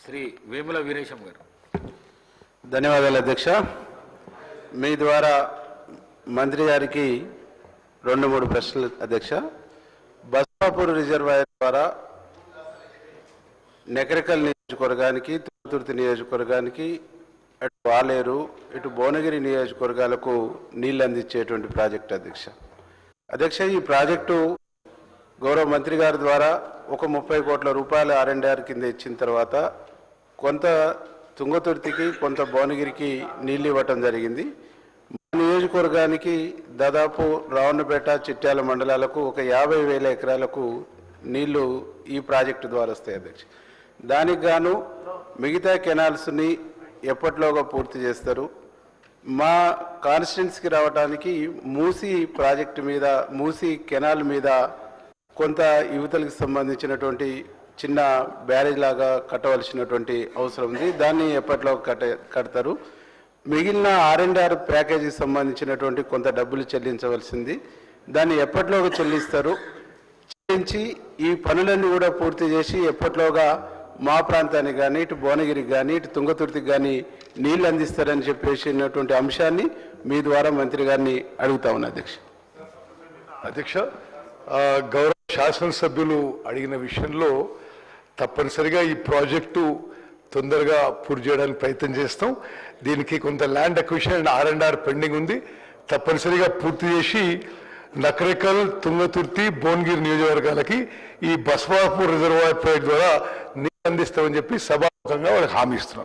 శ్రీ వేముల వీరేశం గారు. ధన్యవాదాలు అధ్యక్ష. మీ ద్వారా మంత్రి గారికి 2-3 ప్రశ్నలు అధ్యక్ష. బస్వాపూర్ రిజర్వాయర్ ద్వారా నెకరికల్ నియోజకవర్గానికి, తుంగతుర్తి నియోజకవర్గానికి, అటు వాలేరు, ఇటు భువనగిరి నియోజకవర్గాలకు నీళ్లు అందించేటువంటి ప్రాజెక్టు అధ్యక్ష. ఈ ప్రాజెక్టు గౌరవ మంత్రి గారి ద్వారా ఒక 30 కోట్ల రూపాయల R&R కింద ఇచ్చిన తర్వాత కొంత తుంగతుర్తికి, కొంత భువనగిరికి నీళ్ళు ఇవ్వటం జరిగింది. నియోజకవర్గానికి దాదాపు రావణపేట, చిట్యాల మండలాలకు ఒక 50,000 ఎకరాలకు నీళ్లు ఈ ప్రాజెక్టు ద్వారా వస్తాయి అధ్యక్ష. దానికి గాను మిగతా కెనాల్స్ని ఎప్పటిలోగా పూర్తి చేస్తారు. మా కాన్స్టిట్యున్సీకి రావడానికి మూసీ ప్రాజెక్టు మీద, మూసీ కెనాల్ మీద కొంత యువతలకు సంబంధించినటువంటి చిన్న బ్యారేజ్ లాగా కట్టవలసినటువంటి అవసరం ఉంది. దాన్ని ఎప్పట్లో కడతారు. మిగిలిన R&R ప్యాకేజీకి సంబంధించినటువంటి కొంత డబ్బులు చెల్లించవలసింది. దాన్ని ఎప్పట్లోగా చెల్లిస్తారు, చెల్లించి ఈ పనులన్నీ కూడా పూర్తి చేసి ఎప్పట్లోగా మా ప్రాంతానికి కానీ, ఇటు భువనగిరికి కానీ, ఇటు తుంగతుర్తికి కానీ నీళ్లు అందిస్తారని చెప్పేసినటువంటి అంశాన్ని మీ ద్వారా మంత్రి గారిని అడుగుతా ఉన్నా అధ్యక్ష. గౌరవ శాసనసభ్యులు అడిగిన విషయంలో తప్పనిసరిగా ఈ ప్రాజెక్టు తొందరగా పూర్తి చేయడానికి ప్రయత్నం చేస్తాం. దీనికి కొంత land acquisition and R&R pending ఉంది. తప్పనిసరిగా పూర్తి చేసి నకరేకల్, తుంగతుర్తి, భువనగిరి నియోజకవర్గాలకి ఈ బస్వాపూర్ రిజర్వాయర్ ప్రాజెక్ట్ ద్వారా నీళ్ళు అందిస్తామని చెప్పి సభాముఖంగా వాళ్ళకి హామీ ఇస్తున్నాం.